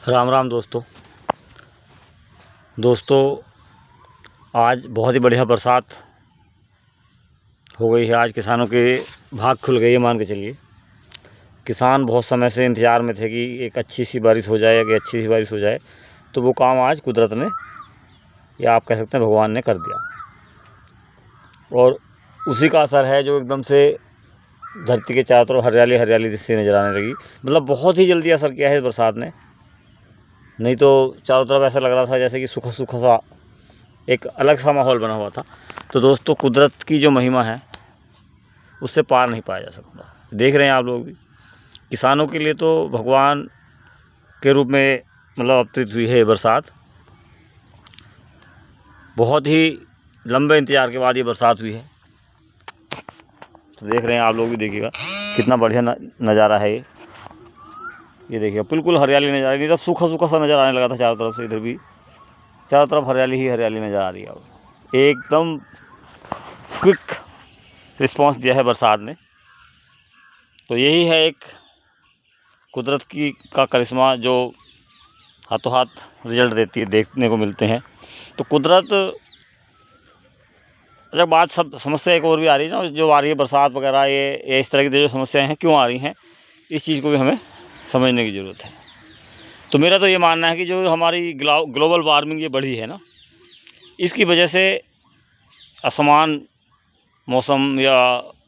राम राम दोस्तों आज बहुत ही बढ़िया बरसात हो गई है। आज किसानों के भाग खुल गई है, मान के चलिए। किसान बहुत समय से इंतज़ार में थे कि एक अच्छी सी बारिश हो जाए, कि अच्छी सी बारिश हो जाए, तो वो काम आज कुदरत ने, या आप कह सकते हैं भगवान ने कर दिया। और उसी का असर है जो एकदम से धरती के चारों तरफ हरियाली हरियाली से नज़र आने लगी। मतलब बहुत ही जल्दी असर किया है इस बरसात ने। नहीं तो चारों तरफ ऐसा लग रहा था जैसे कि सूखा सूखा सा एक अलग सा माहौल बना हुआ था। तो दोस्तों, कुदरत की जो महिमा है उससे पार नहीं पाया जा सकता। देख रहे हैं आप लोग भी, किसानों के लिए तो भगवान के रूप में मतलब अवतरित हुई है बरसात। बहुत ही लंबे इंतज़ार के बाद ये बरसात हुई है। तो देख रहे हैं आप लोग भी, देखिएगा कितना बढ़िया नज़ारा है ये देखिएगा, बिल्कुल हरियाली नज़र आ रही है। तब सूखा सूखा सा नज़र आने लगा था चारों तरफ से, इधर भी चारों तरफ हरियाली ही हरियाली नज़र आ रही है। अब एकदम क्विक रिस्पांस दिया है बरसात ने। तो यही है एक कुदरत की का करिश्मा जो हाथों हाथ रिजल्ट देती है, देखने को मिलते हैं। तो कुदरत जब बात सब समस्या एक और भी आ रही है ना, जो आ रही है बरसात वगैरह, ये इस तरह की जो समस्याएं हैं क्यों आ रही हैं, इस चीज़ को भी हमें समझने की ज़रूरत है। तो मेरा तो ये मानना है कि जो हमारी ग्लोबल वार्मिंग ये बढ़ी है ना, इसकी वजह से असमान मौसम या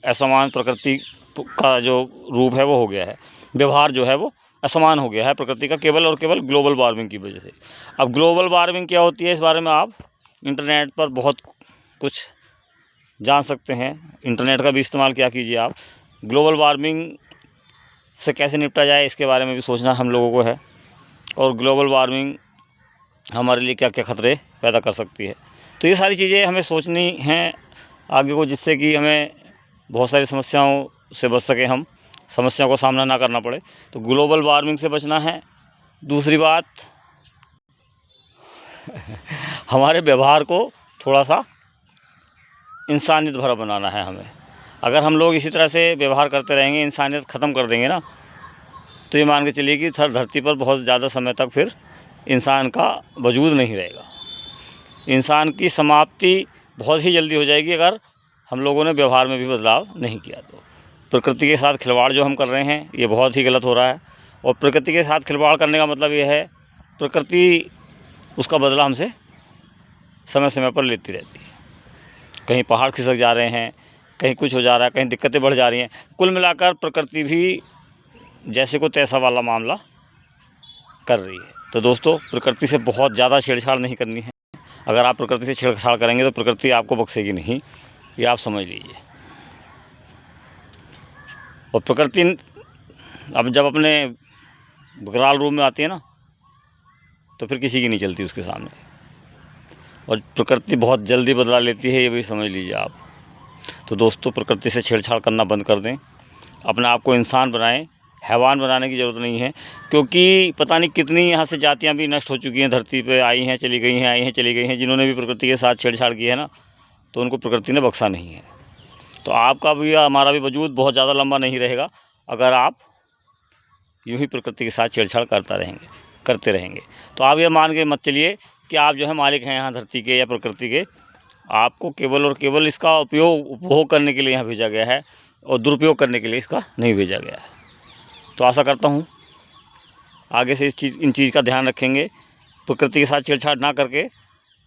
असमान प्रकृति का जो रूप है वो हो गया है, व्यवहार जो है वो असमान हो गया है प्रकृति का, केवल और केवल ग्लोबल वार्मिंग की वजह से। अब ग्लोबल वार्मिंग क्या होती है, इस बारे में आप इंटरनेट पर बहुत कुछ जान सकते हैं। इंटरनेट का भी इस्तेमाल क्या कीजिए आप। ग्लोबल वार्मिंग से कैसे निपटा जाए, इसके बारे में भी सोचना हम लोगों को है। और ग्लोबल वार्मिंग हमारे लिए क्या क्या खतरे पैदा कर सकती है, तो ये सारी चीज़ें हमें सोचनी हैं आगे को, जिससे कि हमें बहुत सारी समस्याओं से बच सके, हम समस्याओं का सामना ना करना पड़े। तो ग्लोबल वार्मिंग से बचना है। दूसरी बात हमारे व्यवहार को थोड़ा सा इंसानियत भरा बनाना है हमें। अगर हम लोग इसी तरह से व्यवहार करते रहेंगे, इंसानियत ख़त्म कर देंगे ना, तो ये मान के चलिए कि धरती पर बहुत ज़्यादा समय तक फिर इंसान का वजूद नहीं रहेगा। इंसान की समाप्ति बहुत ही जल्दी हो जाएगी अगर हम लोगों ने व्यवहार में भी बदलाव नहीं किया तो। प्रकृति के साथ खिलवाड़ जो हम कर रहे हैं ये बहुत ही गलत हो रहा है। और प्रकृति के साथ खिलवाड़ करने का मतलब ये है, प्रकृति उसका बदला हमसे समय समय पर लेती रहती है। कहीं पहाड़ खिसक जा रहे हैं, कहीं कुछ हो जा रहा है, कहीं दिक्कतें बढ़ जा रही हैं। कुल मिलाकर प्रकृति भी जैसे को तैसा वाला मामला कर रही है। तो दोस्तों, प्रकृति से बहुत ज़्यादा छेड़छाड़ नहीं करनी है। अगर आप प्रकृति से छेड़छाड़ करेंगे तो प्रकृति आपको बख्शेगी नहीं, ये आप समझ लीजिए। और प्रकृति अब जब अपने विकराल रूप में आती है ना, तो फिर किसी की नहीं चलती उसके सामने। और प्रकृति बहुत जल्दी बदला लेती है, ये भी समझ लीजिए आप। तो दोस्तों, प्रकृति से छेड़छाड़ करना बंद कर दें, अपने आप को इंसान बनाएं। हैवान बनाने की ज़रूरत नहीं है, क्योंकि पता नहीं कितनी यहाँ से जातियाँ भी नष्ट हो चुकी हैं, धरती पे आई हैं चली गई हैं, आई हैं चली गई हैं। जिन्होंने भी प्रकृति के साथ छेड़छाड़ की है ना, तो उनको प्रकृति ने बख्शा नहीं है। तो आपका भी हमारा भी वजूद बहुत ज़्यादा लंबा नहीं रहेगा अगर आप यूँ ही प्रकृति के साथ छेड़छाड़ करते रहेंगे। तो आप ये मान के मत चलिए कि आप जो है मालिक हैं यहाँ धरती के या प्रकृति के। आपको केवल और केवल इसका उपभोग करने के लिए यहाँ भेजा गया है, और दुरुपयोग करने के लिए इसका नहीं भेजा गया है। तो आशा करता हूँ आगे से इन चीज़ का ध्यान रखेंगे, प्रकृति के साथ छेड़छाड़ ना करके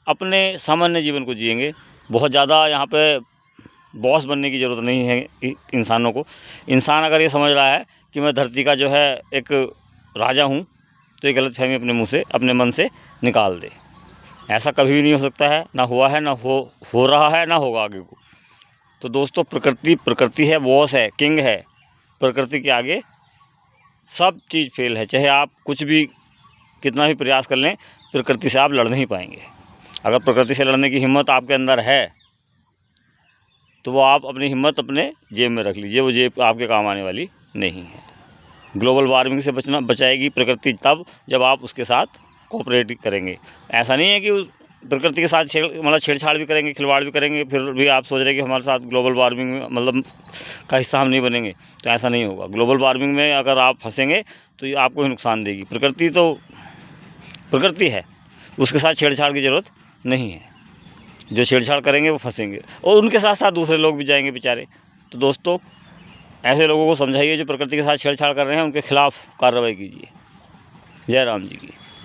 अपने सामान्य जीवन को जिएंगे। बहुत ज़्यादा यहाँ पे बॉस बनने की ज़रूरत नहीं है इंसानों को। इंसान अगर ये समझ रहा है कि मैं धरती का जो है एक राजा हूँ, तो ये गलतफहमी अपने मुँह से, अपने मन से निकाल दे। ऐसा कभी भी नहीं हो सकता है, ना हुआ है, ना हो रहा है, ना होगा आगे को। तो दोस्तों, प्रकृति है, बॉस है, किंग है। प्रकृति के आगे सब चीज़ फेल है। चाहे आप कुछ भी कितना भी प्रयास कर लें, प्रकृति से आप लड़ नहीं पाएंगे। अगर प्रकृति से लड़ने की हिम्मत आपके अंदर है, तो वो आप अपनी हिम्मत अपने जेब में रख लीजिए, वो जेब आपके काम आने वाली नहीं है। ग्लोबल वार्मिंग से बचाएगी प्रकृति तब जब आप उसके साथ कोऑपरेट करेंगे। ऐसा नहीं है कि प्रकृति के साथ छेड़छाड़ भी करेंगे, खिलवाड़ भी करेंगे, फिर भी आप सोच रहे हैं कि हमारे साथ ग्लोबल वार्मिंग में मतलब का हिस्सा हम नहीं बनेंगे। तो ऐसा नहीं होगा। ग्लोबल वार्मिंग में अगर आप फंसेंगे तो ये आपको ही नुकसान देगी। प्रकृति तो प्रकृति है, उसके साथ छेड़छाड़ की ज़रूरत नहीं है। जो छेड़छाड़ करेंगे वो फंसेंगे, और उनके साथ साथ दूसरे लोग भी जाएंगे बेचारे। तो दोस्तों, ऐसे लोगों को समझाइए जो प्रकृति के साथ छेड़छाड़ कर रहे हैं, उनके खिलाफ़ कार्रवाई कीजिए। जय राम जी की।